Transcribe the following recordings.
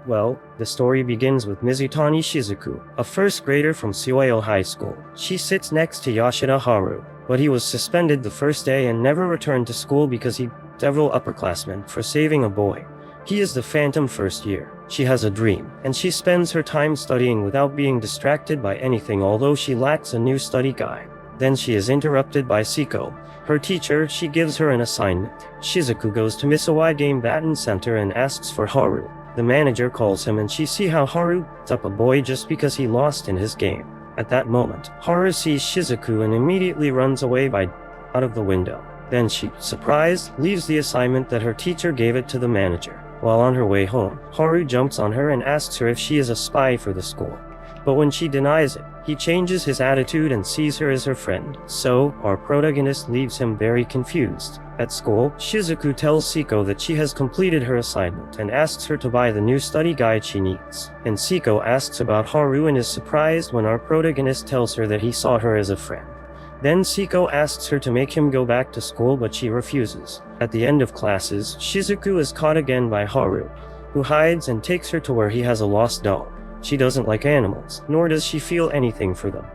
Well, the story begins with Mizutani Shizuku, a first grader from Sueo High School. She sits next to Yoshida Haru, but he was suspended the first day and never returned to school because he several upperclassmen for saving a boy. He is the phantom first year. She has a dream, and she spends her time studying without being distracted by anything, although she lacks a new study guide. Then she is interrupted by Siko, her teacher. She gives her an assignment. Shizuku goes to Misawai Game Baton Center and asks for Haru. The manager calls him and she sees how Haru beats up a boy just because he lost in his game. At that moment, Haru sees Shizuku and immediately runs away out of the window. Then she, surprised, leaves the assignment that her teacher gave it to the manager. While on her way home, Haru jumps on her and asks her if she is a spy for the school. But when she denies it, he changes his attitude and sees her as her friend. So, our protagonist leaves him very confused. At school, Shizuku tells Siko that she has completed her assignment and asks her to buy the new study guide she needs. And Siko asks about Haru and is surprised when our protagonist tells her that he saw her as a friend. Then Siko asks her to make him go back to school, but she refuses. At the end of classes, Shizuku is caught again by Haru, who hides and takes her to where he has a lost doll. She doesn't like animals, nor does she feel anything for them,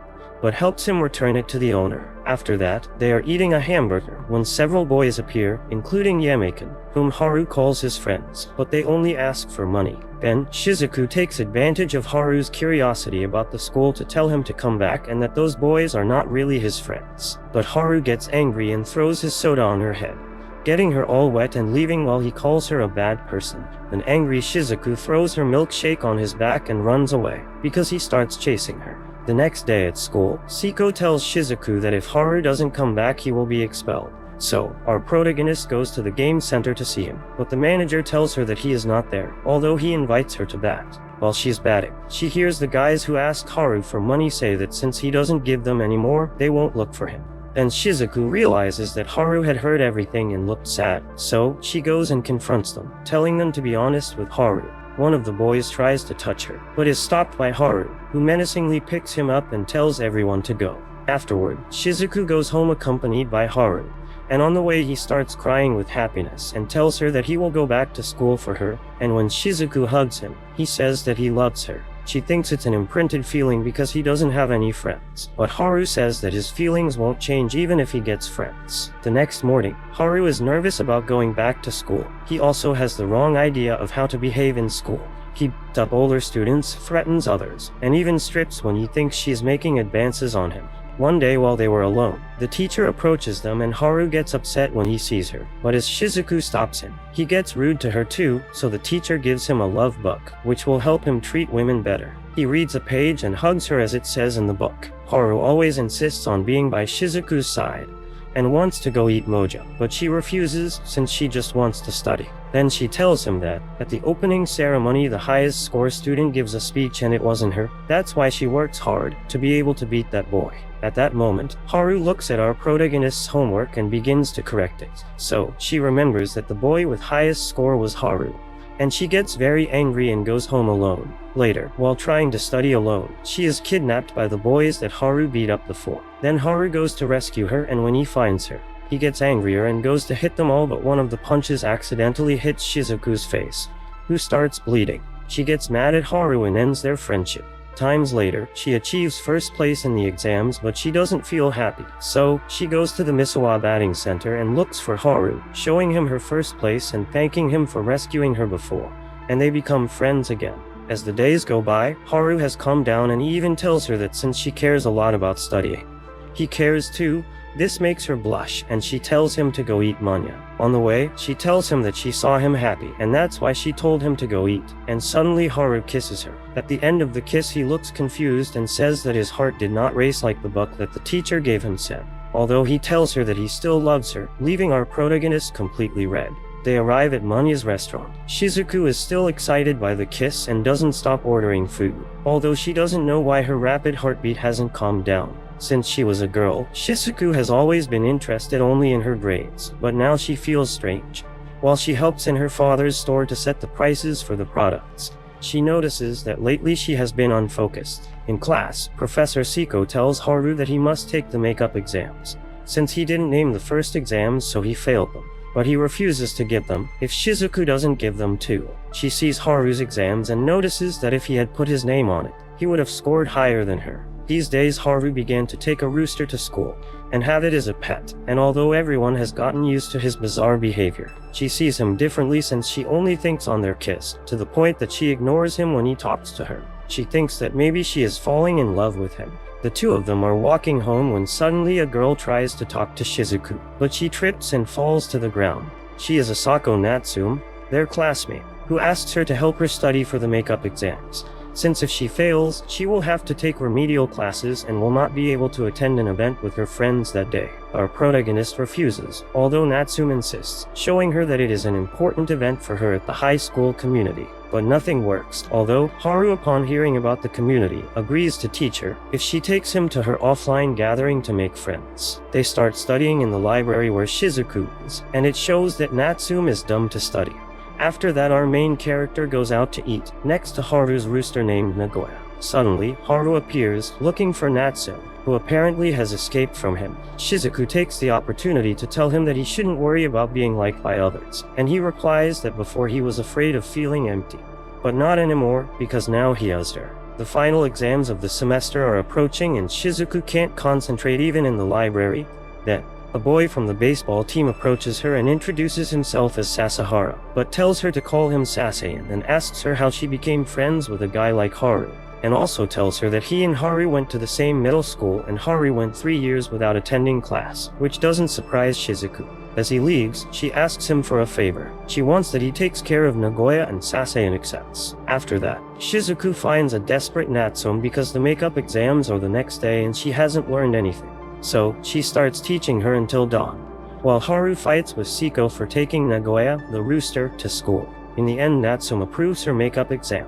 but helps him return it to the owner. After that, they are eating a hamburger when several boys appear, including Yamekin, whom Haru calls his friends, but they only ask for money. Then, Shizuku takes advantage of Haru's curiosity about the school to tell him to come back and that those boys are not really his friends. But Haru gets angry and throws his soda on her head, getting her all wet and leaving while he calls her a bad person. An angry Shizuku throws her milkshake on his back and runs away, because he starts chasing her. The next day at school, Siko tells Shizuku that if Haru doesn't come back he will be expelled. So, our protagonist goes to the game center to see him, but the manager tells her that he is not there, although he invites her to bat. While she's batting, she hears the guys who ask Haru for money say that since he doesn't give them any more, they won't look for him. Then Shizuku realizes that Haru had heard everything and looked sad, so she goes and confronts them, telling them to be honest with Haru. One of the boys tries to touch her, but is stopped by Haru, who menacingly picks him up and tells everyone to go. Afterward, Shizuku goes home accompanied by Haru, and on the way he starts crying with happiness and tells her that he will go back to school for her, and when Shizuku hugs him, he says that he loves her. She thinks it's an imprinted feeling because he doesn't have any friends, but Haru says that his feelings won't change even if he gets friends. The next morning, Haru is nervous about going back to school. He also has the wrong idea of how to behave in school. He beats up older students, threatens others, and even strips when he thinks she's making advances on him. One day while they were alone, the teacher approaches them and Haru gets upset when he sees her, but as Shizuku stops him, he gets rude to her too, so the teacher gives him a love book, which will help him treat women better. He reads a page and hugs her as it says in the book. Haru always insists on being by Shizuku's side, and wants to go eat mojo, but she refuses since she just wants to study. Then she tells him that, at the opening ceremony the highest score student gives a speech and it wasn't her. That's why she works hard, to be able to beat that boy. At that moment, Haru looks at our protagonist's homework and begins to correct it. So, she remembers that the boy with highest score was Haru, and she gets very angry and goes home alone. Later, while trying to study alone, she is kidnapped by the boys that Haru beat up before. Then Haru goes to rescue her, and when he finds her, he gets angrier and goes to hit them all, but one of the punches accidentally hits Shizuku's face, who starts bleeding. She gets mad at Haru and ends their friendship. Times later, she achieves first place in the exams, but she doesn't feel happy. So, she goes to the Misawa batting center and looks for Haru, showing him her first place and thanking him for rescuing her before. And they become friends again. As the days go by, Haru has calmed down and he even tells her that since she cares a lot about studying, he cares too. This makes her blush, and she tells him to go eat manya. On the way, she tells him that she saw him happy, and that's why she told him to go eat. And suddenly Haru kisses her. At the end of the kiss he looks confused and says that his heart did not race like the book that the teacher gave him said. Although he tells her that he still loves her, leaving our protagonist completely red. They arrive at Manya's restaurant. Shizuku is still excited by the kiss and doesn't stop ordering food, although she doesn't know why her rapid heartbeat hasn't calmed down. Since she was a girl, Shizuku has always been interested only in her grades, but now she feels strange. While she helps in her father's store to set the prices for the products, she notices that lately she has been unfocused. In class, Professor Siko tells Haru that he must take the makeup exams, since he didn't name the first exams so he failed them. but he refuses to give them if Shizuku doesn't give them too. She sees Haru's exams and notices that if he had put his name on it, he would have scored higher than her. These days Haru began to take a rooster to school and have it as a pet, and although everyone has gotten used to his bizarre behavior, she sees him differently since she only thinks on their kiss, to the point that she ignores him when he talks to her. She thinks that maybe she is falling in love with him. The two of them are walking home when suddenly a girl tries to talk to Shizuku, but she trips and falls to the ground. She is Asako Natsume, their classmate, who asks her to help her study for the makeup exams, since if she fails, she will have to take remedial classes and will not be able to attend an event with her friends that day. Our protagonist refuses, although Natsume insists, showing her that it is an important event for her at the high school community. But nothing works, although Haru, upon hearing about the community, agrees to teach her if she takes him to her offline gathering to make friends. They start studying in the library where Shizuku is, and it shows that Natsume is dumb to study. After that, our main character goes out to eat, next to Haru's rooster named Nagoya. Suddenly, Haru appears, looking for Natsume, who apparently has escaped from him. Shizuku takes the opportunity to tell him that he shouldn't worry about being liked by others, and he replies that before he was afraid of feeling empty. But not anymore, because now he has her. The final exams of the semester are approaching and Shizuku can't concentrate even in the library. Then, a boy from the baseball team approaches her and introduces himself as Sasahara, but tells her to call him Sasayan and asks her how she became friends with a guy like Haru, and also tells her that he and Haru went to the same middle school and Haru went 3 years without attending class, which doesn't surprise Shizuku. As he leaves, she asks him for a favor. She wants that he takes care of Nagoya, and Sasayan accepts. After that, Shizuku finds a desperate Natsume because the makeup exams are the next day and she hasn't learned anything. So, she starts teaching her until dawn, while Haru fights with Siko for taking Nagoya, the rooster, to school. In the end, Natsume approves her makeup exam.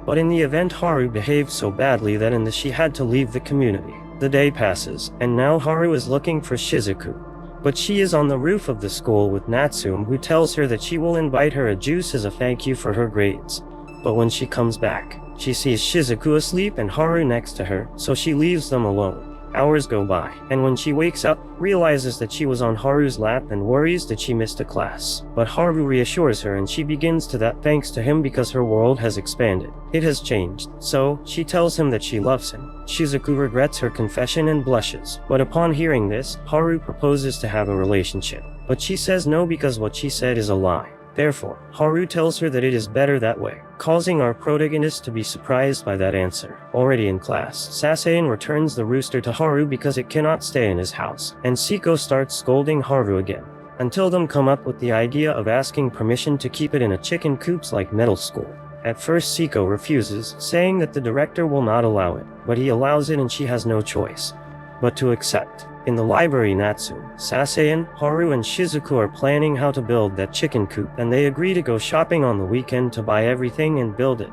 But in the event, Haru behaved so badly that she had to leave the community. The day passes, and now Haru is looking for Shizuku. But she is on the roof of the school with Natsume, who tells her that she will invite her a juice as a thank you for her grades. But when she comes back, she sees Shizuku asleep and Haru next to her, so she leaves them alone. Hours go by, and when she wakes up, realizes that she was on Haru's lap and worries that she missed a class. But Haru reassures her and she begins to that thanks to him because her world has expanded. It has changed, so she tells him that she loves him. Shizuku regrets her confession and blushes, but upon hearing this, Haru proposes to have a relationship. But she says no because what she said is a lie. Therefore, Haru tells her that it is better that way, causing our protagonist to be surprised by that answer. Already in class, Sasayan returns the rooster to Haru because it cannot stay in his house, and Siko starts scolding Haru again, until them come up with the idea of asking permission to keep it in a chicken coops like middle school. At first Siko refuses, saying that the director will not allow it, but he allows it and she has no choice but to accept. In the library, Natsume, Sasayan, Haru, and Shizuku are planning how to build that chicken coop, and they agree to go shopping on the weekend to buy everything and build it,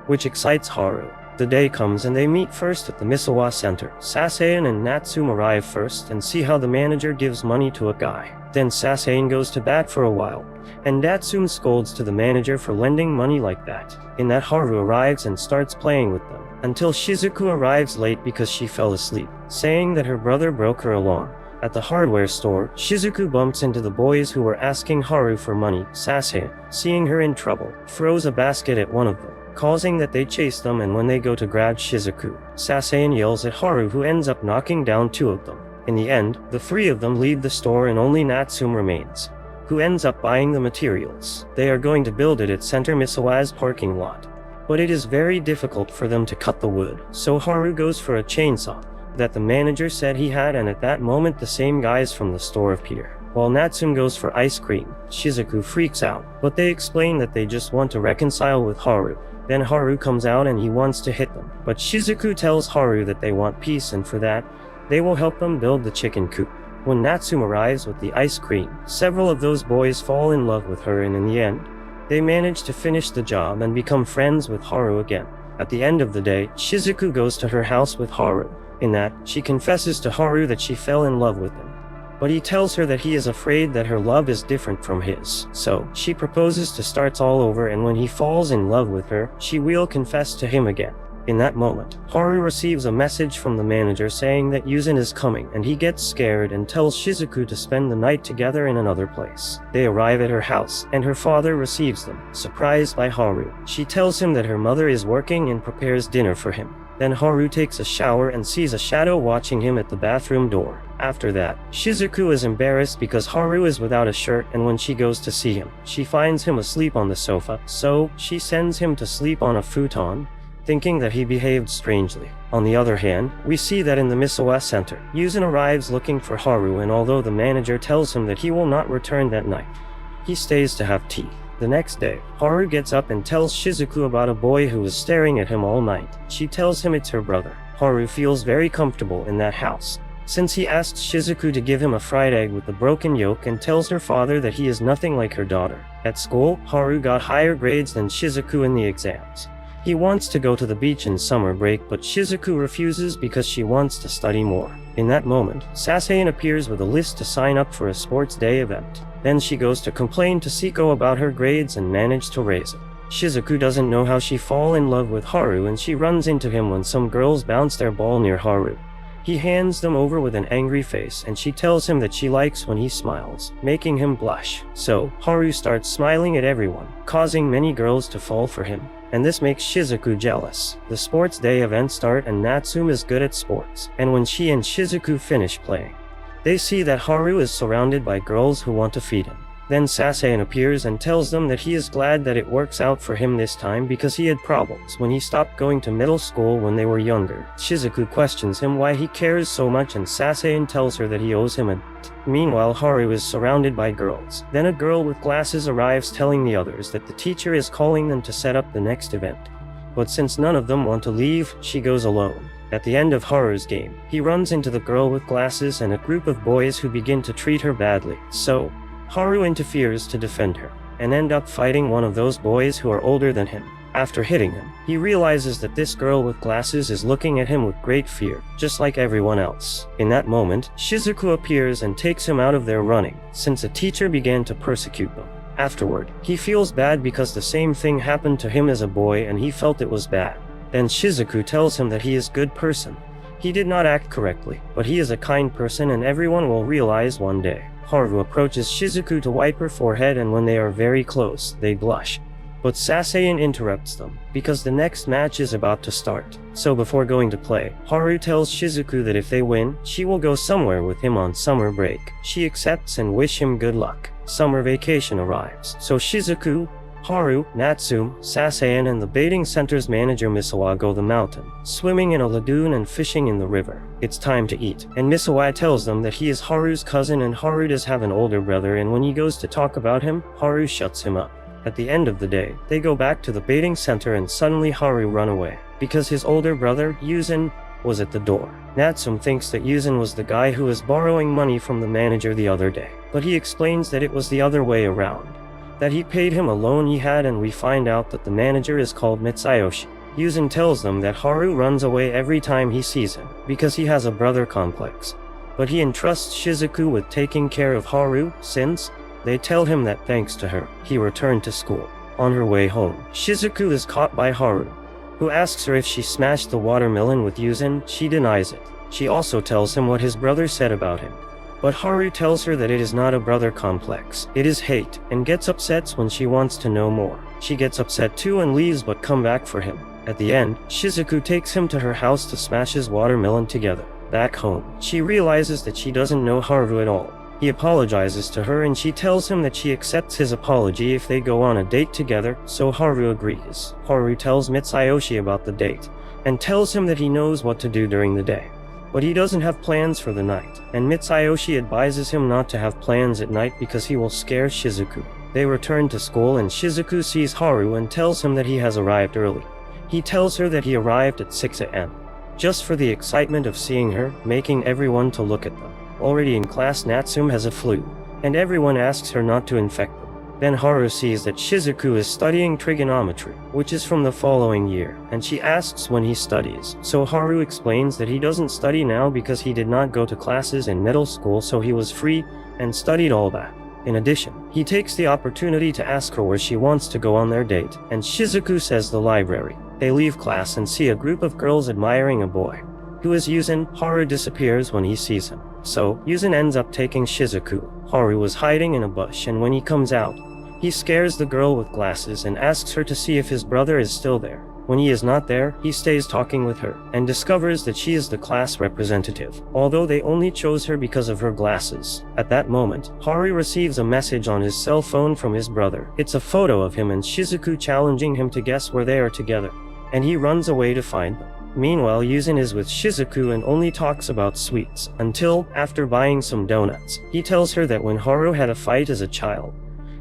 which excites Haru. The day comes and they meet first at the Misawa Center. Sasayan and Natsume arrive first and see how the manager gives money to a guy. Then Sasayan goes to bat for a while, and Natsume scolds to the manager for lending money like that. In that, Haru arrives and starts playing with them, until Shizuku arrives late because she fell asleep, saying that her brother broke her alarm. At the hardware store, Shizuku bumps into the boys who were asking Haru for money. Sasayan, seeing her in trouble, throws a basket at one of them, causing that they chase them, and when they go to grab Shizuku, Sasayan yells at Haru, who ends up knocking down 2 of them. In the end, the 3 of them leave the store and only Natsume remains, who ends up buying the materials. They are going to build it at Center Misawa's parking lot, but it is very difficult for them to cut the wood, so Haru goes for a chainsaw that the manager said he had, and at that moment the same guys from the store appear. While Natsume goes for ice cream, Shizuku freaks out, but they explain that they just want to reconcile with Haru. Then Haru comes out and he wants to hit them, but Shizuku tells Haru that they want peace, and for that, they will help them build the chicken coop. When Natsume arrives with the ice cream, several of those boys fall in love with her, and in the end, they manage to finish the job and become friends with Haru again. At the end of the day, Shizuku goes to her house with Haru. In that, she confesses to Haru that she fell in love with him, but he tells her that he is afraid that her love is different from his. So, she proposes to start all over, and when he falls in love with her, she will confess to him again. In that moment, Haru receives a message from the manager saying that Yuzin is coming, and he gets scared and tells Shizuku to spend the night together in another place. They arrive at her house, and her father receives them, surprised by Haru. She tells him that her mother is working and prepares dinner for him. Then Haru takes a shower and sees a shadow watching him at the bathroom door. After that, Shizuku is embarrassed because Haru is without a shirt, and when she goes to see him, she finds him asleep on the sofa, so she sends him to sleep on a futon, thinking that he behaved strangely. On the other hand, we see that in the Misawa Center, Yuzin arrives looking for Haru, and although the manager tells him that he will not return that night, he stays to have tea. The next day, Haru gets up and tells Shizuku about a boy who was staring at him all night. She tells him it's her brother. Haru feels very comfortable in that house, since he asks Shizuku to give him a fried egg with a broken yolk and tells her father that he is nothing like her daughter. At school, Haru got higher grades than Shizuku in the exams. He wants to go to the beach in summer break, but Shizuku refuses because she wants to study more. In that moment, Sasayan appears with a list to sign up for a sports day event. Then she goes to complain to Siko about her grades and manage to raise it. Shizuku doesn't know how she fall in love with Haru, and she runs into him when some girls bounce their ball near Haru. He hands them over with an angry face, and she tells him that she likes when he smiles, making him blush. So, Haru starts smiling at everyone, causing many girls to fall for him, and this makes Shizuku jealous. The sports day events start, and Natsume is good at sports, and when she and Shizuku finish playing, they see that Haru is surrounded by girls who want to feed him. Then Sasayan appears and tells them that he is glad that it works out for him this time because he had problems when he stopped going to middle school when they were younger. Shizuku questions him why he cares so much, and Sasayan tells her that he owes him a Meanwhile, Haru is surrounded by girls. Then a girl with glasses arrives telling the others that the teacher is calling them to set up the next event. But since none of them want to leave, she goes alone. At the end of Haru's game, he runs into the girl with glasses and a group of boys who begin to treat her badly. So, Haru interferes to defend her, and end up fighting one of those boys who are older than him. After hitting him, he realizes that this girl with glasses is looking at him with great fear, just like everyone else. In that moment, Shizuku appears and takes him out of their running, since a teacher began to persecute them. Afterward, he feels bad because the same thing happened to him as a boy and he felt it was bad. Then Shizuku tells him that he is a good person. He did not act correctly, but he is a kind person and everyone will realize one day. Haru approaches Shizuku to wipe her forehead, and when they are very close, they blush. But Sasayan interrupts them, because the next match is about to start. So before going to play, Haru tells Shizuku that if they win, she will go somewhere with him on summer break. She accepts and wish him good luck. Summer vacation arrives, so Shizuku, Haru, Natsume, Sasayan, and the bathing center's manager Misawa go the mountain, swimming in a lagoon and fishing in the river. It's time to eat, and Misawa tells them that he is Haru's cousin and Haru does have an older brother, and when he goes to talk about him, Haru shuts him up. At the end of the day, they go back to the bathing center and suddenly Haru run away, because his older brother, Yuzin, was at the door. Natsume thinks that Yuzin was the guy who was borrowing money from the manager the other day, but he explains that it was the other way around, that he paid him a loan he had, and we find out that the manager is called Mitsuyoshi. Yuzin tells them that Haru runs away every time he sees him, because he has a brother complex, but he entrusts Shizuku with taking care of Haru, since they tell him that thanks to her, he returned to school. On her way home, Shizuku is caught by Haru, who asks her if she smashed the watermelon with Yuzin. She denies it. She also tells him what his brother said about him. But Haru tells her that it is not a brother complex, it is hate, and gets upset when she wants to know more. She gets upset too and leaves, but come back for him. At the end, Shizuku takes him to her house to smash his watermelon together. Back home, she realizes that she doesn't know Haru at all. He apologizes to her and she tells him that she accepts his apology if they go on a date together, so Haru agrees. Haru tells Mitsuyoshi about the date, and tells him that he knows what to do during the day, but he doesn't have plans for the night, and Mitsuyoshi advises him not to have plans at night because he will scare Shizuku. They return to school and Shizuku sees Haru and tells him that he has arrived early. He tells her that he arrived at 6 a.m. just for the excitement of seeing her, making everyone to look at them. Already in class, Natsume has a flu, and everyone asks her not to infect them. Then Haru sees that Shizuku is studying trigonometry, which is from the following year, and she asks when he studies. So Haru explains that he doesn't study now because he did not go to classes in middle school, so he was free and studied all that. In addition, he takes the opportunity to ask her where she wants to go on their date, and Shizuku says the library. They leave class and see a group of girls admiring a boy. Who is Yuzin? Haru disappears when he sees him. So, Yuzin ends up taking Shizuku. Haru was hiding in a bush, and when he comes out, he scares the girl with glasses and asks her to see if his brother is still there. When he is not there, he stays talking with her, and discovers that she is the class representative, although they only chose her because of her glasses. At that moment, Haru receives a message on his cell phone from his brother. It's a photo of him and Shizuku challenging him to guess where they are together, and he runs away to find them. Meanwhile, Yuzin is with Shizuku and only talks about sweets, until, after buying some donuts, he tells her that when Haru had a fight as a child,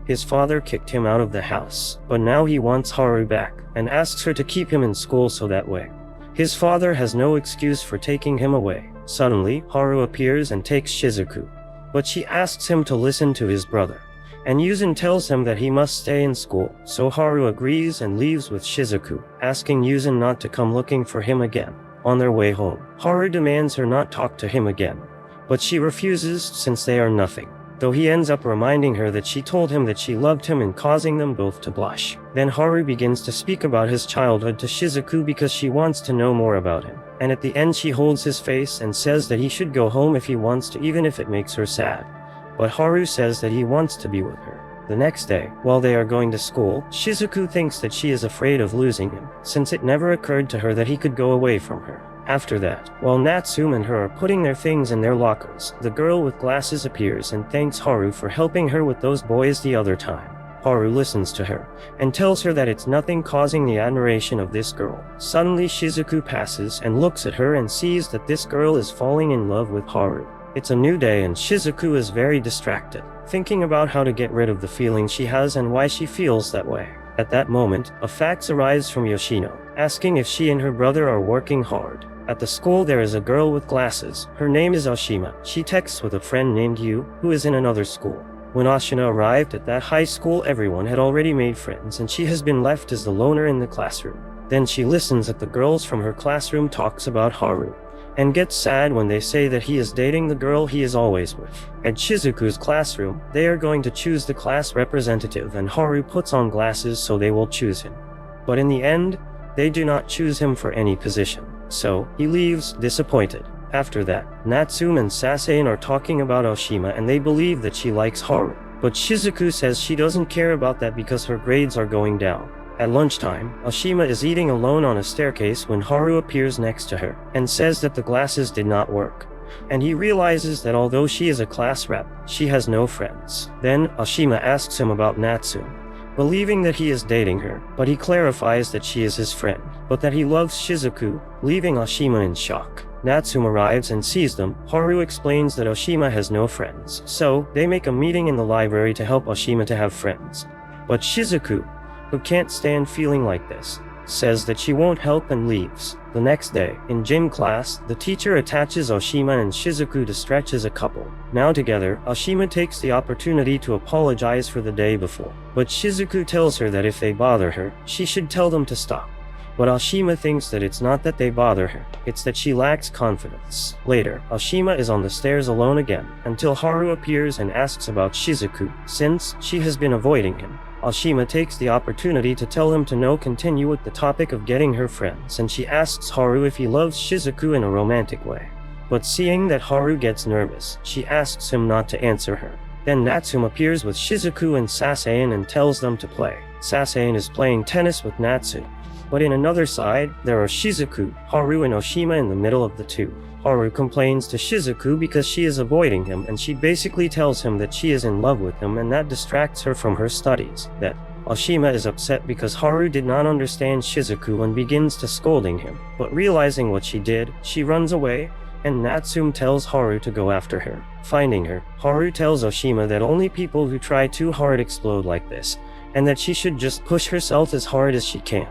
his father kicked him out of the house, but now he wants Haru back, and asks her to keep him in school so that way his father has no excuse for taking him away. Suddenly, Haru appears and takes Shizuku, but she asks him to listen to his brother, and Yuzin tells him that he must stay in school, so Haru agrees and leaves with Shizuku, asking Yuzin not to come looking for him again. On their way home, Haru demands her not talk to him again, but she refuses since they are nothing, though he ends up reminding her that she told him that she loved him and causing them both to blush. Then Haru begins to speak about his childhood to Shizuku because she wants to know more about him, and at the end she holds his face and says that he should go home if he wants to, even if it makes her sad. But Haru says that he wants to be with her. The next day, while they are going to school, Shizuku thinks that she is afraid of losing him, since it never occurred to her that he could go away from her. After that, while Natsume and her are putting their things in their lockers, the girl with glasses appears and thanks Haru for helping her with those boys the other time. Haru listens to her, and tells her that it's nothing causing the admiration of this girl. Suddenly Shizuku passes and looks at her and sees that this girl is falling in love with Haru. It's a new day and Shizuku is very distracted, thinking about how to get rid of the feeling she has and why she feels that way. At that moment, a fax arrives from Yoshino, asking if she and her brother are working hard. At the school there is a girl with glasses. Her name is Oshima. She texts with a friend named Yu, who is in another school. When Ashina arrived at that high school, everyone had already made friends and she has been left as the loner in the classroom. Then she listens at the girls from her classroom talks about Haru, and gets sad when they say that he is dating the girl he is always with. At Shizuku's classroom, they are going to choose the class representative and Haru puts on glasses so they will choose him. But in the end, they do not choose him for any position. So, he leaves, disappointed. After that, Natsume and Sasein are talking about Oshima and they believe that she likes Haru. But Shizuku says she doesn't care about that because her grades are going down. At lunchtime, Oshima is eating alone on a staircase when Haru appears next to her, and says that the glasses did not work. And he realizes that although she is a class rep, she has no friends. Then, Oshima asks him about Natsume, believing that he is dating her, but he clarifies that she is his friend, but that he loves Shizuku, leaving Oshima in shock. Natsume arrives and sees them. Haru explains that Oshima has no friends, so they make a meeting in the library to help Oshima to have friends. But Shizuku, who can't stand feeling like this, says that she won't help and leaves. The next day, in gym class, the teacher attaches Oshima and Shizuku to stretch as a couple. Now together, Oshima takes the opportunity to apologize for the day before. But Shizuku tells her that if they bother her, she should tell them to stop. But Oshima thinks that it's not that they bother her, it's that she lacks confidence. Later, Oshima is on the stairs alone again, until Haru appears and asks about Shizuku, since she has been avoiding him. Oshima takes the opportunity to tell him to continue with the topic of getting her friends, and she asks Haru if he loves Shizuku in a romantic way. But seeing that Haru gets nervous, she asks him not to answer her. Then Natsume appears with Shizuku and Sasein and tells them to play. Sasein is playing tennis with Natsume. But in another side, there are Shizuku, Haru and Oshima in the middle of the two. Haru complains to Shizuku because she is avoiding him and she basically tells him that she is in love with him and that distracts her from her studies. That Oshima is upset because Haru did not understand Shizuku and begins to scolding him. But realizing what she did, she runs away and Natsume tells Haru to go after her. Finding her, Haru tells Oshima that only people who try too hard explode like this, and that she should just push herself as hard as she can,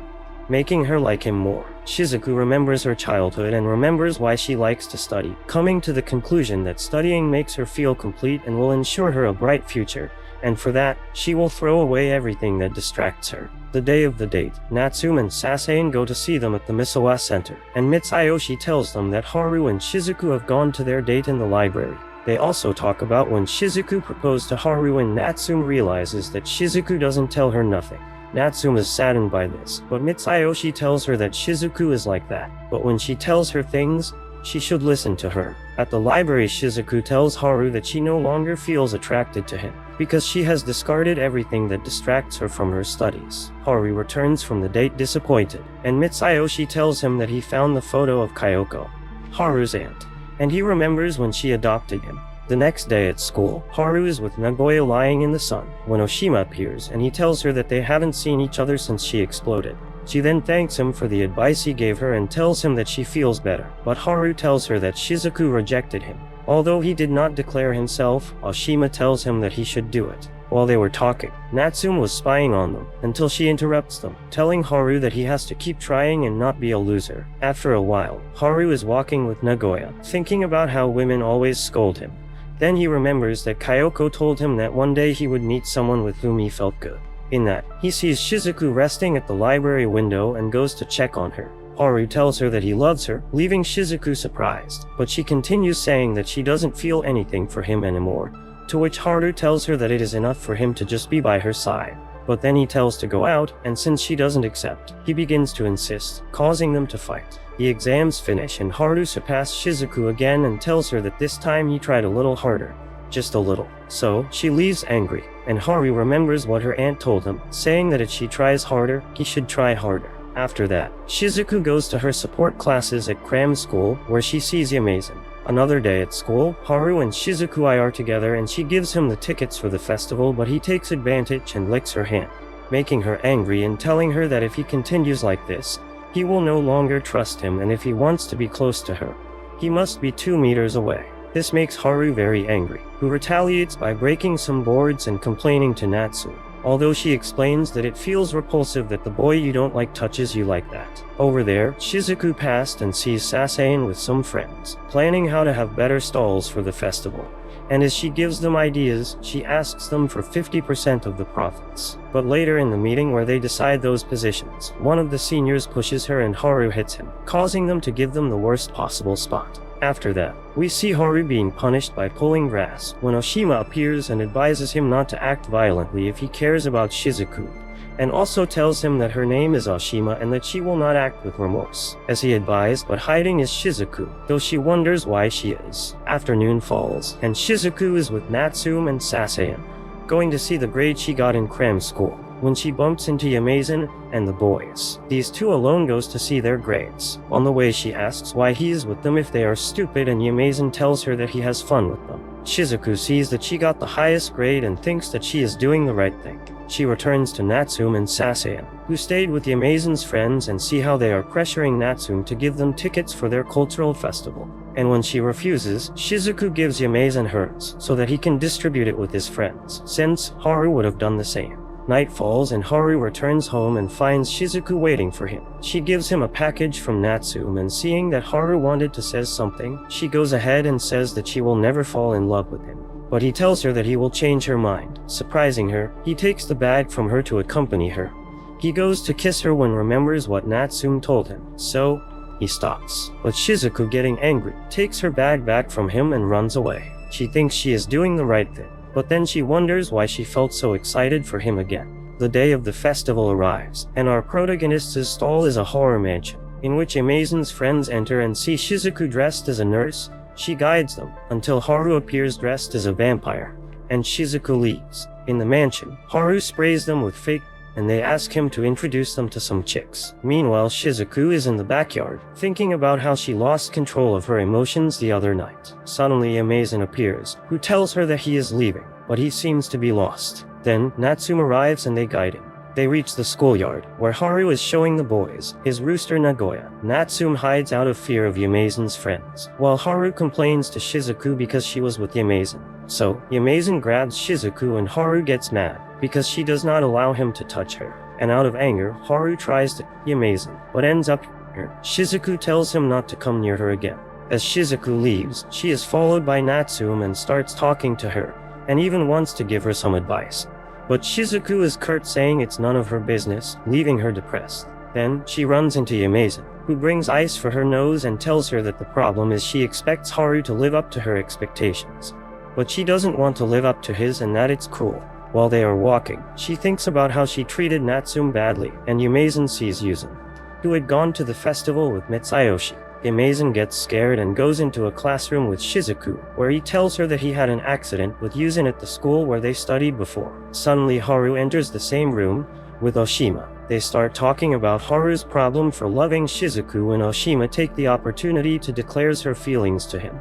making her like him more. Shizuku remembers her childhood and remembers why she likes to study, coming to the conclusion that studying makes her feel complete and will ensure her a bright future, and for that, she will throw away everything that distracts her. The day of the date, Natsume and Sasein go to see them at the Misawa Center, and Mitsuyoshi tells them that Haru and Shizuku have gone to their date in the library. They also talk about when Shizuku proposed to Haru and Natsume realizes that Shizuku doesn't tell her nothing. Natsume is saddened by this, but Mitsuyoshi tells her that Shizuku is like that. But when she tells her things, she should listen to her. At the library, Shizuku tells Haru that she no longer feels attracted to him, because she has discarded everything that distracts her from her studies. Haru returns from the date disappointed, and Mitsuyoshi tells him that he found the photo of Kyoko, Haru's aunt, and he remembers when she adopted him. The next day at school, Haru is with Nagoya lying in the sun, when Oshima appears and he tells her that they haven't seen each other since she exploded. She then thanks him for the advice he gave her and tells him that she feels better, but Haru tells her that Shizuku rejected him. Although he did not declare himself, Oshima tells him that he should do it. While they were talking, Natsume was spying on them, until she interrupts them, telling Haru that he has to keep trying and not be a loser. After a while, Haru is walking with Nagoya, thinking about how women always scold him. Then he remembers that Kyoko told him that one day he would meet someone with whom he felt good. In that, he sees Shizuku resting at the library window and goes to check on her. Haru tells her that he loves her, leaving Shizuku surprised, but she continues saying that she doesn't feel anything for him anymore, to which Haru tells her that it is enough for him to just be by her side. But then he tells to go out, and since she doesn't accept, he begins to insist, causing them to fight. The exams finish and Haru surpasses Shizuku again and tells her that this time he tried a little harder. Just a little. So, she leaves angry, and Haru remembers what her aunt told him, saying that if she tries harder, he should try harder. After that, Shizuku goes to her support classes at cram school, where she sees Yamazin. Another day at school, Haru and Shizuku are together and she gives him the tickets for the festival, but he takes advantage and licks her hand, making her angry and telling her that if he continues like this, he will no longer trust him, and if he wants to be close to her, he must be 2 meters away. This makes Haru very angry, who retaliates by breaking some boards and complaining to Natsume, although she explains that it feels repulsive that the boy you don't like touches you like that. Over there, Shizuku passed and sees Sasane with some friends, planning how to have better stalls for the festival. And as she gives them ideas, she asks them for 50% of the profits. But later in the meeting where they decide those positions, one of the seniors pushes her and Haru hits him, causing them to give them the worst possible spot. After that, we see Haru being punished by pulling grass, when Oshima appears and advises him not to act violently if he cares about Shizuku, and also tells him that her name is Oshima and that she will not act with remorse, as he advised, but hiding is Shizuku, though she wonders why she is. Afternoon falls, and Shizuku is with Natsume and Sasane, going to see the grade she got in cram school, when she bumps into Yamazin and the boys. These two alone goes to see their grades. On the way she asks why he is with them if they are stupid, and Yamazin tells her that he has fun with them. Shizuku sees that she got the highest grade and thinks that she is doing the right thing. She returns to Natsume and Sasane, who stayed with Yamazin's friends, and see how they are pressuring Natsume to give them tickets for their cultural festival. And when she refuses, Shizuku gives Yamazin hers, so that he can distribute it with his friends, since Haru would have done the same. Night falls and Haru returns home and finds Shizuku waiting for him. She gives him a package from Natsume, and seeing that Haru wanted to say something, she goes ahead and says that she will never fall in love with him. But he tells her that he will change her mind. Surprising her, he takes the bag from her to accompany her. He goes to kiss her when remembers what Natsume told him, so he stops. But Shizuku, getting angry, takes her bag back from him and runs away. She thinks she is doing the right thing, but then she wonders why she felt so excited for him again. The day of the festival arrives, and our protagonist's stall is a horror mansion, in which Yamazin's friends enter and see Shizuku dressed as a nurse. She guides them, until Haru appears dressed as a vampire, and Shizuku leaves. In the mansion, Haru sprays them with fake, and they ask him to introduce them to some chicks. Meanwhile, Shizuku is in the backyard, thinking about how she lost control of her emotions the other night. Suddenly Yamazin appears, who tells her that he is leaving, but he seems to be lost. Then, Natsume arrives and they guide him. They reach the schoolyard, where Haru is showing the boys his rooster Nagoya. Natsume hides out of fear of Yamazin's friends, while Haru complains to Shizuku because she was with Yamazin. So, Yamazin grabs Shizuku and Haru gets mad, because she does not allow him to touch her. And out of anger, Haru tries to Yamazin, but ends up here. Shizuku tells him not to come near her again. As Shizuku leaves, she is followed by Natsume and starts talking to her, and even wants to give her some advice. But Shizuku is curt, saying it's none of her business, leaving her depressed. Then, she runs into Yamazin, who brings ice for her nose and tells her that the problem is she expects Haru to live up to her expectations. But she doesn't want to live up to his, and that it's cruel. While they are walking, she thinks about how she treated Natsume badly, and Yumeizan sees Yuzan, who had gone to the festival with Mitsuyoshi. Yumeizan gets scared and goes into a classroom with Shizuku, where he tells her that he had an accident with Yuzan at the school where they studied before. Suddenly Haru enters the same room with Oshima. They start talking about Haru's problem for loving Shizuku, and Oshima take the opportunity to declares her feelings to him.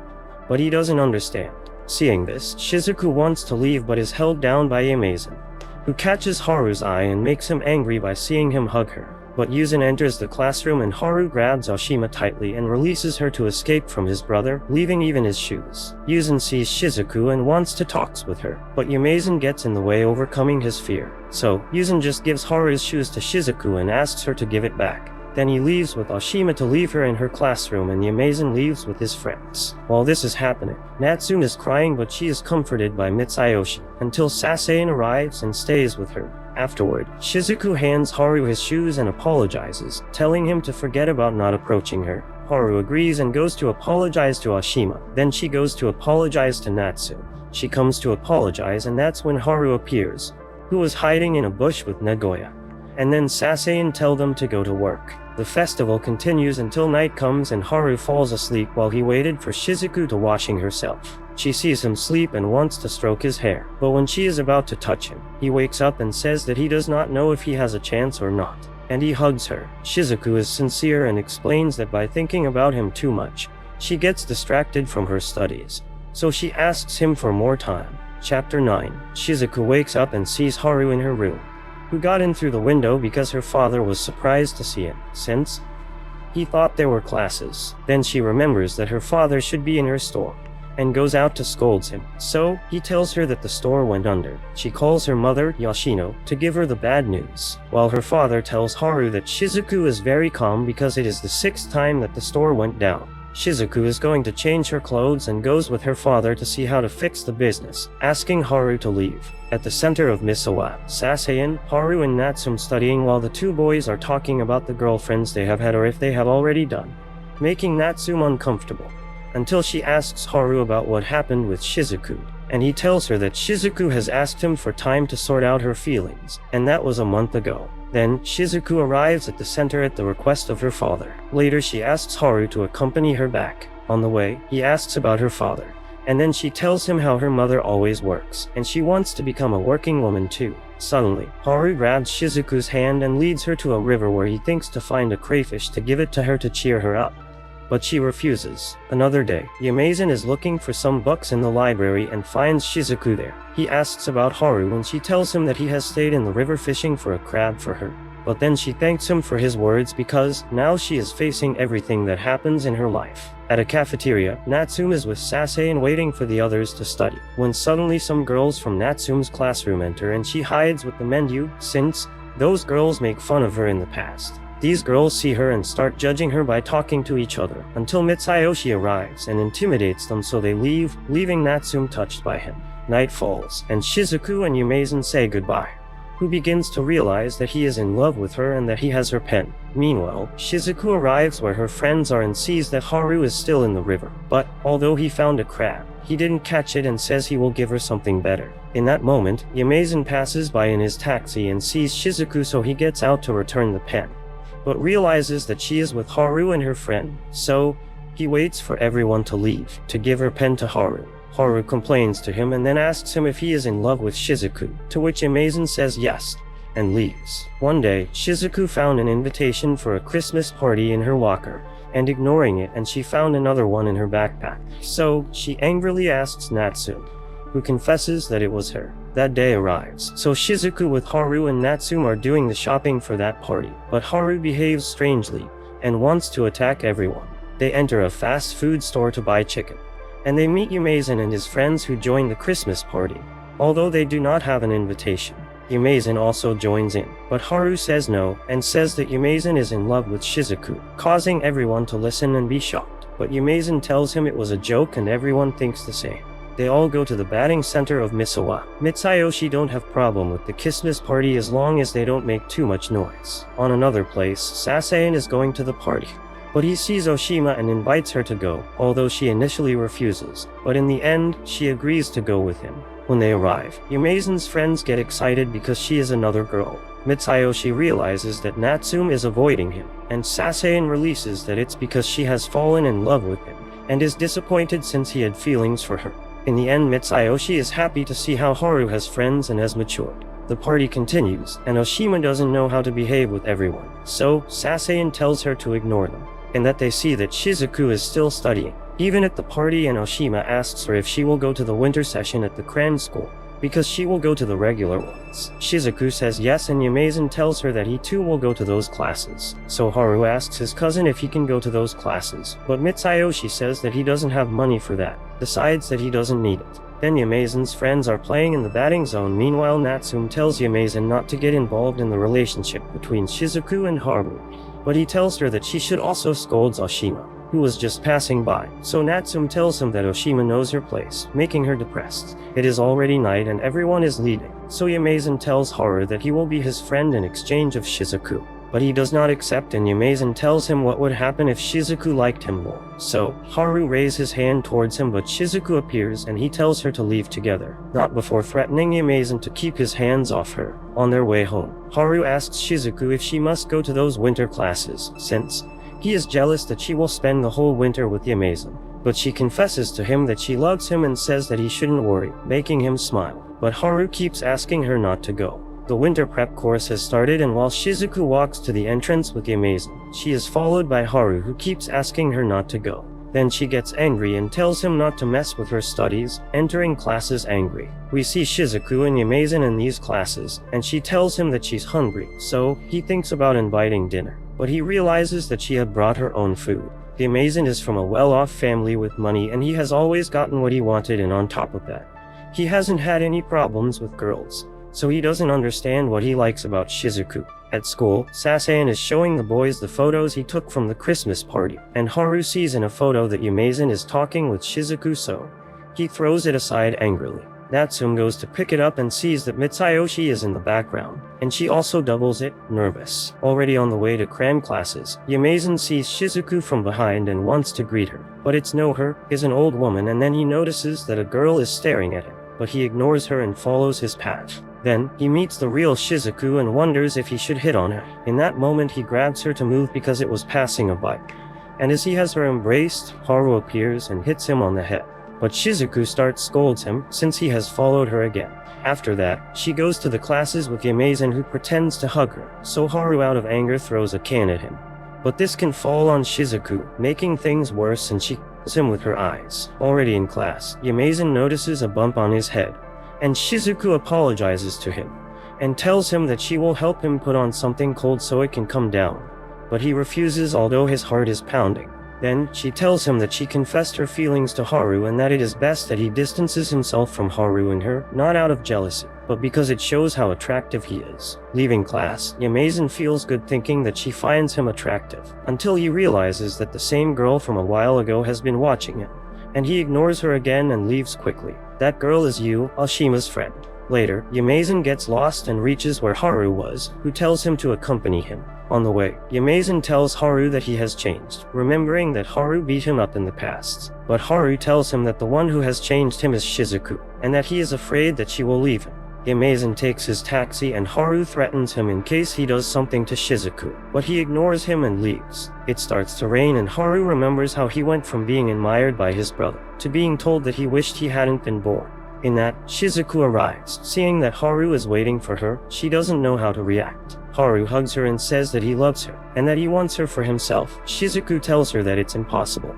But he doesn't understand. Seeing this, Shizuku wants to leave but is held down by Yumeizan, who catches Haru's eye and makes him angry by seeing him hug her. But Yuzan enters the classroom and Haru grabs Oshima tightly and releases her to escape from his brother, leaving even his shoes. Yuzan sees Shizuku and wants to talk with her, but Yumeizan gets in the way, overcoming his fear. So, Yuzan just gives Haru's shoes to Shizuku and asks her to give it back. Then he leaves with Oshima to leave her in her classroom, and Yumeizan leaves with his friends. While this is happening, Natsume is crying, but she is comforted by Mitsuyoshi, until Sasayan arrives and stays with her. Afterward, Shizuku hands Haru his shoes and apologizes, telling him to forget about not approaching her. Haru agrees and goes to apologize to Oshima. Then she goes to apologize to Natsume. She comes to apologize, and that's when Haru appears, who was hiding in a bush with Nagoya. And then Sasayan tell them to go to work. The festival continues until night comes and Haru falls asleep while he waited for Shizuku to washing herself. She sees him sleep and wants to stroke his hair, but when she is about to touch him, he wakes up and says that he does not know if he has a chance or not, and he hugs her. Shizuku is sincere and explains that by thinking about him too much, she gets distracted from her studies, so she asks him for more time. Chapter 9. Shizuku wakes up and sees Haru in her room, who got in through the window because her father was surprised to see him, since he thought there were classes. Then she remembers that her father should be in her store, and goes out to scold him. So, he tells her that the store went under. She calls her mother, Yoshino, to give her the bad news, while her father tells Haru that Shizuku is very calm because it is the 6th time that the store went down. Shizuku is going to change her clothes and goes with her father to see how to fix the business, asking Haru to leave. At the center of Misawa, Sasayan, Haru and Natsume studying while the two boys are talking about the girlfriends they have had or if they have already done, making Natsume uncomfortable, until she asks Haru about what happened with Shizuku, and he tells her that Shizuku has asked him for time to sort out her feelings, and that was a month ago. Then, Shizuku arrives at the center at the request of her father. Later she asks Haru to accompany her back. On the way, he asks about her father, and then she tells him how her mother always works, and she wants to become a working woman too. Suddenly, Haru grabs Shizuku's hand and leads her to a river where he thinks to find a crayfish to give it to her to cheer her up, but she refuses. Another day, Yumeizan is looking for some books in the library and finds Shizuku there. He asks about Haru and she tells him that he has stayed in the river fishing for a crab for her. But then she thanks him for his words because now she is facing everything that happens in her life. At a cafeteria, Natsume is with Sasayan waiting for the others to study, when suddenly some girls from Natsume's classroom enter and she hides with the menu, since those girls make fun of her in the past. These girls see her and start judging her by talking to each other, until Mitsuyoshi arrives and intimidates them, so they leave, leaving Natsume touched by him. Night falls, and Shizuku and Yumeizan say goodbye, who begins to realize that he is in love with her and that he has her pen. Meanwhile, Shizuku arrives where her friends are and sees that Haru is still in the river, but although he found a crab, he didn't catch it and says he will give her something better. In that moment, Yumeizan passes by in his taxi and sees Shizuku, so he gets out to return the pen, but realizes that she is with Haru and her friend, so he waits for everyone to leave to give her pen to Haru. Haru complains to him and then asks him if he is in love with Shizuku, to which Yumeizan says yes, and leaves. One day, Shizuku found an invitation for a Christmas party in her locker, and ignoring it, and she found another one in her backpack. So, she angrily asks Natsume, who confesses that it was her. That day arrives, so Shizuku with Haru and Natsume are doing the shopping for that party, but Haru behaves strangely, and wants to attack everyone. They enter a fast food store to buy chicken, and they meet Yumeizan and his friends who join the Christmas party, although they do not have an invitation. Yumeizan also joins in, but Haru says no, and says that Yumeizan is in love with Shizuku, causing everyone to listen and be shocked. But Yumeizan tells him it was a joke and everyone thinks the same. They all go to the batting center of Misawa. Mitsuyoshi don't have problem with the Christmas party as long as they don't make too much noise. On another place, Sasayan is going to the party, but he sees Oshima and invites her to go, although she initially refuses, but in the end, she agrees to go with him. When they arrive, Yumezen's friends get excited because she is another girl. Mitsuyoshi realizes that Natsume is avoiding him, and Sasayan releases that it's because she has fallen in love with him, and is disappointed since he had feelings for her. In the end, Mitsuyoshi is happy to see how Haru has friends and has matured. The party continues, and Oshima doesn't know how to behave with everyone, so Sasayan tells her to ignore them, and that they see that Shizuku is still studying. Even at the party, and Oshima asks her if she will go to the winter session at the Cran school, because she will go to the regular ones. Shizuku says yes, and Yumezen tells her that he too will go to those classes. So Haru asks his cousin if he can go to those classes, but Mitsuyoshi says that he doesn't have money for that, decides that he doesn't need it. Then Yumezen's friends are playing in the batting zone. Meanwhile, Natsume tells Yumezen not to get involved in the relationship between Shizuku and Haru, but he tells her that she should also scold Oshima, who was just passing by. So Natsume tells him that Oshima knows her place, making her depressed. It is already night and everyone is leaving, so Yumezen tells Haru that he will be his friend in exchange of Shizuku. But he does not accept, and Yumezen tells him what would happen if Shizuku liked him more. So Haru raises his hand towards him, but Shizuku appears and he tells her to leave together, not before threatening Yumezen to keep his hands off her. On their way home, Haru asks Shizuku if she must go to those winter classes, since he is jealous that she will spend the whole winter with Yumezen. But she confesses to him that she loves him and says that he shouldn't worry, making him smile. But Haru keeps asking her not to go. The winter prep course has started, and while Shizuku walks to the entrance with Yumezen, she is followed by Haru, who keeps asking her not to go. Then she gets angry and tells him not to mess with her studies, entering classes angry. We see Shizuku and Yumezen in these classes, and she tells him that she's hungry, so he thinks about inviting dinner. But he realizes that she had brought her own food. Yumezen is from a well-off family with money, and he has always gotten what he wanted, and on top of that, he hasn't had any problems with girls. So he doesn't understand what he likes about Shizuku. At school, Sasayan is showing the boys the photos he took from the Christmas party, and Haru sees in a photo that Yumezen is talking with Shizuku, so he throws it aside angrily. Natsume goes to pick it up and sees that Mitsuyoshi is in the background, and she also doubles it, nervous. Already on the way to cram classes, Yumezen sees Shizuku from behind and wants to greet her, but it's no her, is an old woman, and then he notices that a girl is staring at him, but he ignores her and follows his path. Then, he meets the real Shizuku and wonders if he should hit on her. In that moment, he grabs her to move because it was passing a bike. And as he has her embraced, Haru appears and hits him on the head. But Shizuku scolds him, since he has followed her again. After that, she goes to the classes with Yumezen, who pretends to hug her, so Haru out of anger throws a can at him. But this can fall on Shizuku, making things worse, and she kills him with her eyes. Already in class, Yumezen notices a bump on his head, and Shizuku apologizes to him, and tells him that she will help him put on something cold so it can come down. But he refuses, although his heart is pounding. Then, she tells him that she confessed her feelings to Haru and that it is best that he distances himself from Haru and her, not out of jealousy, but because it shows how attractive he is. Leaving class, Yumezen feels good thinking that she finds him attractive, until he realizes that the same girl from a while ago has been watching him, and he ignores her again and leaves quickly. That girl is Oshima's friend. Later, Yumezen gets lost and reaches where Haru was, who tells him to accompany him. On the way, Yumezen tells Haru that he has changed, remembering that Haru beat him up in the past. But Haru tells him that the one who has changed him is Shizuku, and that he is afraid that she will leave him. Yumezen takes his taxi and Haru threatens him in case he does something to Shizuku, but he ignores him and leaves. It starts to rain and Haru remembers how he went from being admired by his brother to being told that he wished he hadn't been born. In that, Shizuku arrives. Seeing that Haru is waiting for her, she doesn't know how to react. Haru hugs her and says that he loves her, and that he wants her for himself. Shizuku tells her that it's impossible,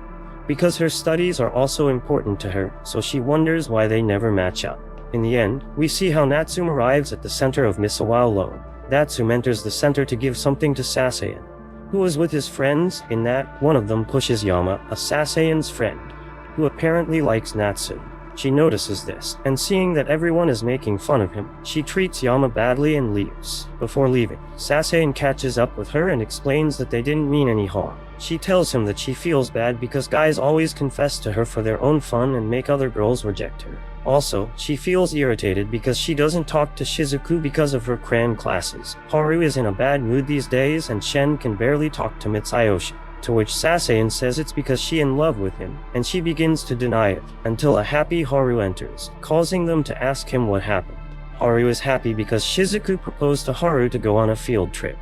because her studies are also important to her, so she wonders why they never match up. In the end, we see how Natsume arrives at the center of Misawa alone. Natsume enters the center to give something to Sasayan, who is with his friends. In that, one of them pushes Yama, a Sasayan's friend, who apparently likes Natsume. She notices this, and seeing that everyone is making fun of him, she treats Yama badly and leaves. Before leaving, Sasayan catches up with her and explains that they didn't mean any harm. She tells him that she feels bad because guys always confess to her for their own fun and make other girls reject her. Also, she feels irritated because she doesn't talk to Shizuku because of her cram classes. Haru is in a bad mood these days and Shen can barely talk to Mitsuyoshi. to which Sasayan says it's because she's in love with him, and she begins to deny it, until a happy Haru enters, causing them to ask him what happened. Haru is happy because Shizuku proposed to Haru to go on a field trip.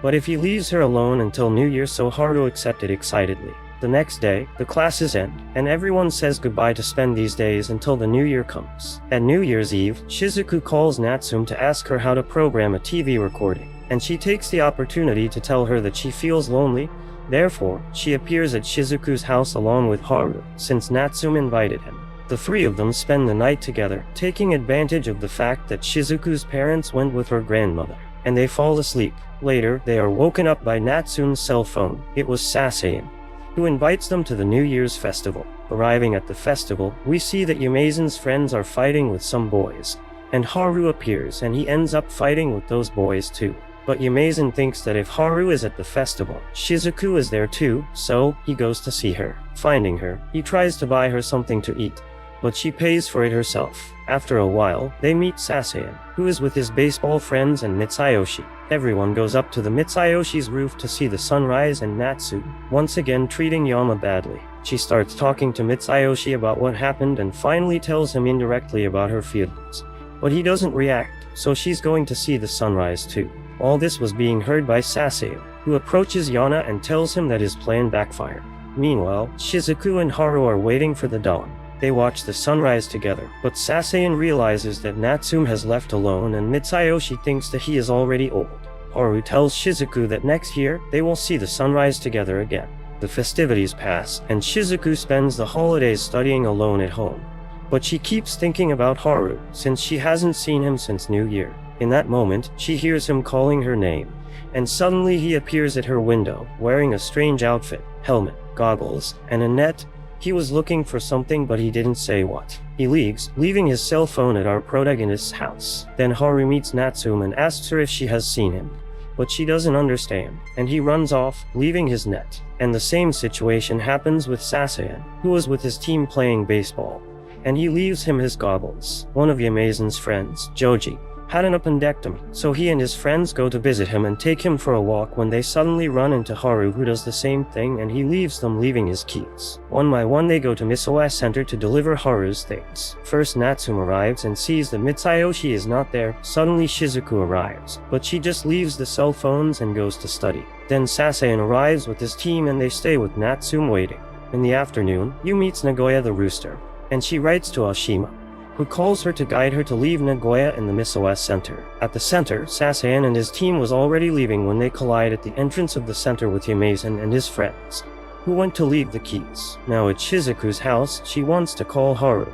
But if he leaves her alone until New Year, so Haru accepted excitedly. The next day, the classes end, and everyone says goodbye to spend these days until the New Year comes. At New Year's Eve, Shizuku calls Natsume to ask her how to program a TV recording, and she takes the opportunity to tell her that she feels lonely. Therefore, she appears at Shizuku's house along with Haru, since Natsume invited him. The three of them spend the night together, taking advantage of the fact that Shizuku's parents went with her grandmother, and they fall asleep. Later, they are woken up by Natsume's cell phone. It was Sasayan, who invites them to the New Year's festival. Arriving at the festival, we see that Yumezen's friends are fighting with some boys, and Haru appears and he ends up fighting with those boys too. But Yumezen thinks that if Haru is at the festival, Shizuku is there too, so he goes to see her. Finding her, he tries to buy her something to eat, but she pays for it herself. After a while, they meet Sasayan, who is with his baseball friends, and Mitsuyoshi. Everyone goes up to the Mitsuyoshi's roof to see the sunrise, and Natsu, once again treating Yama badly. She starts talking to Mitsuyoshi about what happened and finally tells him indirectly about her feelings. But he doesn't react, so she's going to see the sunrise too. All this was being heard by Sasayan, who approaches Yana and tells him that his plan backfired. Meanwhile, Shizuku and Haru are waiting for the dawn. They watch the sunrise together, but Sasayan realizes that Natsume has left alone, and Mitsuyoshi thinks that he is already old. Haru tells Shizuku that next year, they will see the sunrise together again. The festivities pass, and Shizuku spends the holidays studying alone at home. But she keeps thinking about Haru, since she hasn't seen him since New Year. In that moment, she hears him calling her name, and suddenly he appears at her window, wearing a strange outfit, helmet, goggles, and a net. He was looking for something, but he didn't say what. He leaves, leaving his cell phone at our protagonist's house. Then Haru meets Natsume and asks her if she has seen him. But she doesn't understand, and he runs off, leaving his net. And the same situation happens with Sasayan, who was with his team playing baseball, and he leaves him his goggles. One of Yumezen's friends, Joji, had an appendectomy, so he and his friends go to visit him and take him for a walk when they suddenly run into Haru, who does the same thing, and he leaves them, leaving his keys. One by one they go to Misowa's center to deliver Haru's things. First Natsume arrives and sees that Mitsuyoshi is not there. Suddenly Shizuku arrives, but she just leaves the cell phones and goes to study. Then Sasayan arrives with his team and they stay with Natsume waiting. In the afternoon, Yu meets Nagoya the rooster, and she writes to Oshima, who calls her to guide her to leave Nagoya in the Misowa center. At the center, Sasayan and his team was already leaving when they collide at the entrance of the center with Yumezen and his friends, who went to leave the keys. Now at Shizuku's house, she wants to call Haru,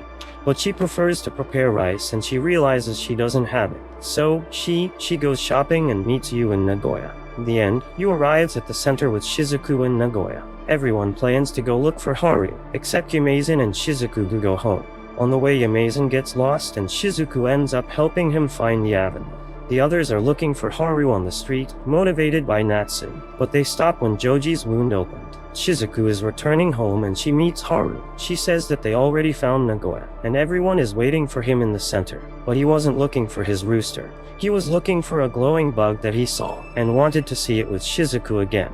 but she prefers to prepare rice and she realizes she doesn't have it. So, she goes shopping and meets Yu in Nagoya. In the end, Yu arrives at the center with Shizuku in Nagoya. Everyone plans to go look for Haru, except Yumezen and Shizuku, who go home. On the way, Yumezen gets lost and Shizuku ends up helping him find the avenue. The others are looking for Haru on the street, motivated by Natsu, but they stop when Joji's wound opened. Shizuku is returning home and she meets Haru. She says that they already found Nagoya, and everyone is waiting for him in the center. But he wasn't looking for his rooster. He was looking for a glowing bug that he saw, and wanted to see it with Shizuku again,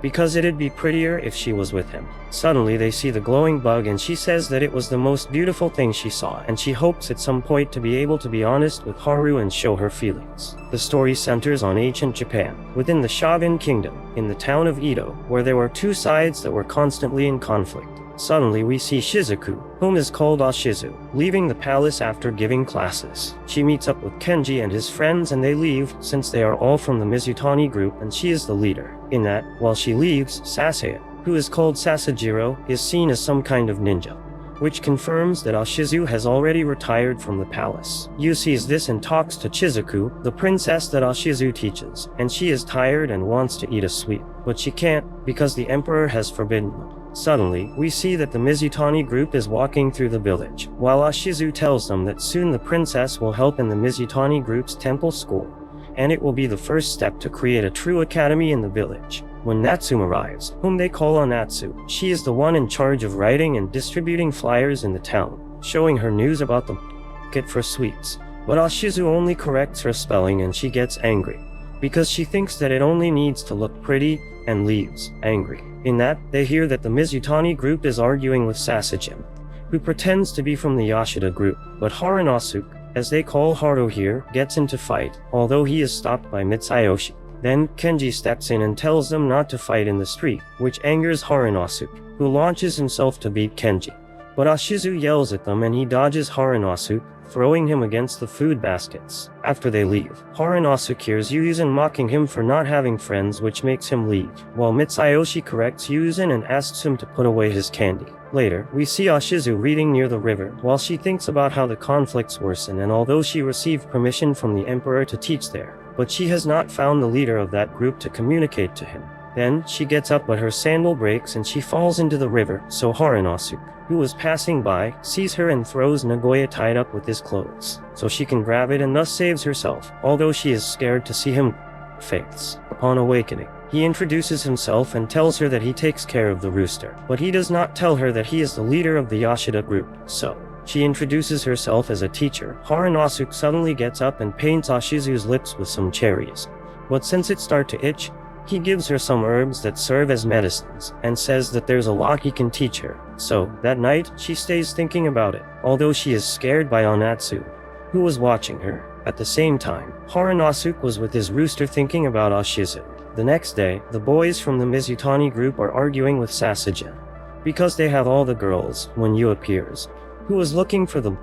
because it'd be prettier if she was with him. Suddenly they see the glowing bug and she says that it was the most beautiful thing she saw, and she hopes at some point to be able to be honest with Haru and show her feelings. The story centers on ancient Japan, within the Shogun Kingdom, in the town of Edo, where there were two sides that were constantly in conflict. Suddenly we see Shizuku, whom is called Ashizu, leaving the palace after giving classes. She meets up with Kenji and his friends and they leave, since they are all from the Mizutani group and she is the leader. In that, while she leaves, Sasayan, who is called Sasajiro, is seen as some kind of ninja, which confirms that Ashizu has already retired from the palace. Yu sees this and talks to Chizuku, the princess that Ashizu teaches, and she is tired and wants to eat a sweet, but she can't, because the emperor has forbidden it. Suddenly, we see that the Mizutani group is walking through the village, while Ashizu tells them that soon the princess will help in the Mizutani group's temple school, and it will be the first step to create a true academy in the village. When Natsume arrives, whom they call Anatsu, she is the one in charge of writing and distributing flyers in the town, showing her news about the market for sweets. But Ashizu only corrects her spelling and she gets angry. because she thinks that it only needs to look pretty, and leaves, angry. In that, they hear that the Mizutani group is arguing with Sasajin, who pretends to be from the Yashida group, but Haranosuke, as they call Haru here, gets into fight, although he is stopped by Mitsuyoshi. Then, Kenji steps in and tells them not to fight in the street, which angers Haranosuke, who launches himself to beat Kenji. But Ashizu yells at them and he dodges Haranosuke, throwing him against the food baskets. After they leave, Haranosuke hears Yuuzan mocking him for not having friends, which makes him leave, while Mitsuyoshi corrects Yuuzan and asks him to put away his candy. Later, we see Ashizu reading near the river, while she thinks about how the conflicts worsen, and although she received permission from the emperor to teach there, but she has not found the leader of that group to communicate to him. Then, she gets up but her sandal breaks and she falls into the river, so Haranosuke, who was passing by, sees her and throws Nagoya tied up with his clothes, so she can grab it and thus saves herself, although she is scared to see him faints. Upon awakening, he introduces himself and tells her that he takes care of the rooster, but he does not tell her that he is the leader of the Yashida group, so she introduces herself as a teacher. Haranosuke suddenly gets up and paints Ashizu's lips with some cherries, but since it start to itch, he gives her some herbs that serve as medicines, and says that there's a lot he can teach her. So, that night, she stays thinking about it, although she is scared by Onatsu, who was watching her. At the same time, Haranosuke was with his rooster thinking about Ashizu. The next day, the boys from the Mizutani group are arguing with Sasajin, because they have all the girls, when Yu appears, who is looking for the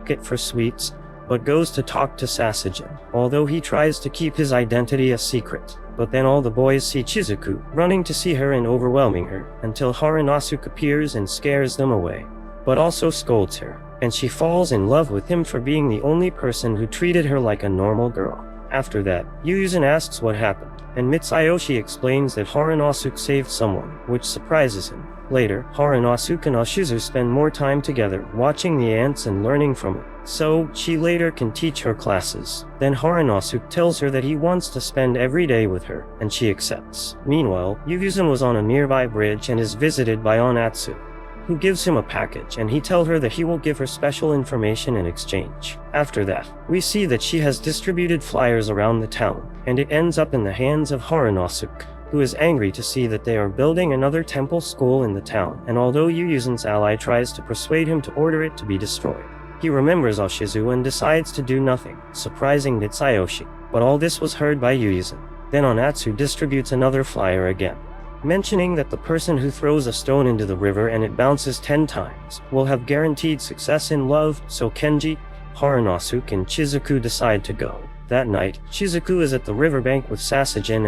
bucket for sweets, but goes to talk to Sasajin, although he tries to keep his identity a secret. But then all the boys see Chizuku, running to see her and overwhelming her, until Haranosuke appears and scares them away, but also scolds her, and she falls in love with him for being the only person who treated her like a normal girl. After that, Yuuzan asks what happened, and Mitsuyoshi explains that Haranosuke saved someone, which surprises him. Later, Haranosuke and Ashizu spend more time together, watching the ants and learning from it, so she later can teach her classes. Then Haranosuke tells her that he wants to spend every day with her, and she accepts. Meanwhile, Yuuzan was on a nearby bridge and is visited by Onatsu, who gives him a package, and he tells her that he will give her special information in exchange. After that, we see that she has distributed flyers around the town, and it ends up in the hands of Haranosuke, who is angry to see that they are building another temple school in the town, and although Yuuzan's ally tries to persuade him to order it to be destroyed, he remembers Ashizu and decides to do nothing, surprising Mitsuyoshi. But all this was heard by Yuuzan. Then Onatsu distributes another flyer again, mentioning that the person who throws a stone into the river and it bounces 10 times will have guaranteed success in love, so Kenji, Haranosuke, and Chizuku decide to go. That night, Chizuku is at the riverbank with Sasajin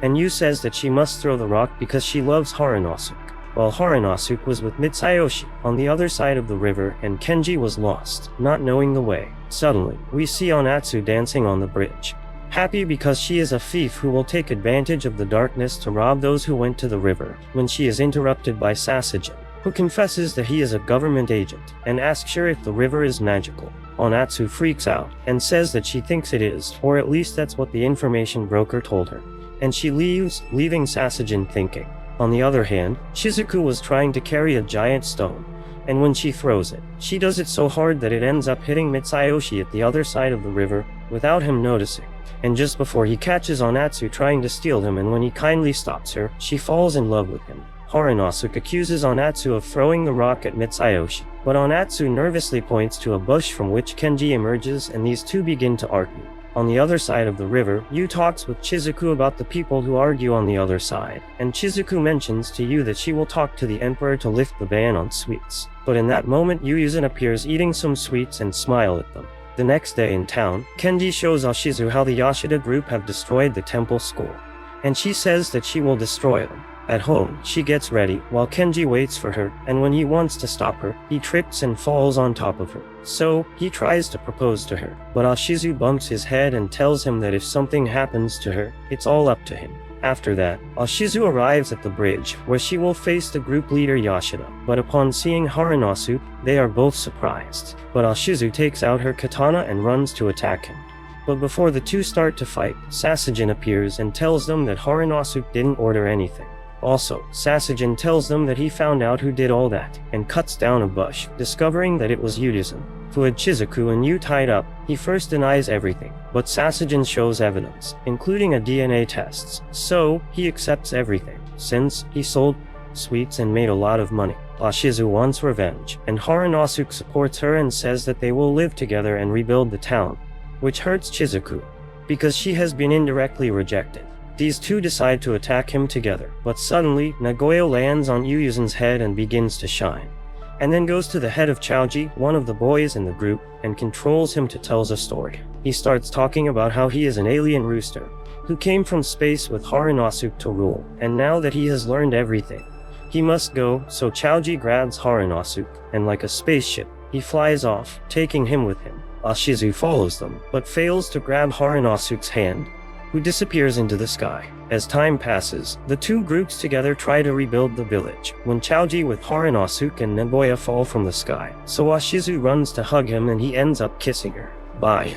and Yu says that she must throw the rock because she loves Haranosuke, while Haranosuke was with Mitsuyoshi on the other side of the river and Kenji was lost, not knowing the way. Suddenly, we see Onatsu dancing on the bridge, happy because she is a thief who will take advantage of the darkness to rob those who went to the river, when she is interrupted by Sasajin, who confesses that he is a government agent and asks her if the river is magical. Onatsu freaks out and says that she thinks it is, or at least that's what the information broker told her, and she leaves, leaving Sasajin thinking. On the other hand, Chizuku was trying to carry a giant stone, and when she throws it, she does it so hard that it ends up hitting Mitsuyoshi at the other side of the river, without him noticing. And just before he catches Onatsu trying to steal him and when he kindly stops her, she falls in love with him. Haranosuke accuses Onatsu of throwing the rock at Mitsuyoshi, but Onatsu nervously points to a bush from which Kenji emerges and these two begin to argue. On the other side of the river, Yu talks with Chizuku about the people who argue on the other side, and Chizuku mentions to Yu that she will talk to the emperor to lift the ban on sweets. But in that moment, Yuuzan appears eating some sweets and smile at them. The next day in town, Kenji shows Ashizu how the Yashida group have destroyed the temple school, and she says that she will destroy them. At home, she gets ready, while Kenji waits for her, and when he wants to stop her, he trips and falls on top of her. So, he tries to propose to her, but Ashizu bumps his head and tells him that if something happens to her, it's all up to him. After that, Ashizu arrives at the bridge, where she will face the group leader Yashida, but upon seeing Haranosuke, they are both surprised. But Ashizu takes out her katana and runs to attack him. But before the two start to fight, Sasajin appears and tells them that Haranosuke didn't order anything. Also, Sasajin tells them that he found out who did all that, and cuts down a bush, discovering that it was Yuuzan. who had Shizuku and Yu tied up. He first denies everything, but Sasajin shows evidence, including a DNA test, so he accepts everything, since he sold sweets and made a lot of money. Ashizu wants revenge, and Haranosuke supports her and says that they will live together and rebuild the town, which hurts Shizuku, because she has been indirectly rejected. These two decide to attack him together, but suddenly, Nagoyo lands on Yuyuzen's head and begins to shine, and then goes to the head of Chaoji, one of the boys in the group, and controls him to tell a story. He starts talking about how he is an alien rooster, who came from space with Haranosuke to rule, and now that he has learned everything, he must go, so Chaoji grabs Haranosuke, and like a spaceship, he flies off, taking him with him. Ashizu follows them, but fails to grab Haranosuke's hand, who disappears into the sky. As time passes, the two groups together try to rebuild the village, when Chaoji with Haranosuke and Nagoya fall from the sky, so Ashizu runs to hug him and he ends up kissing her. Bye.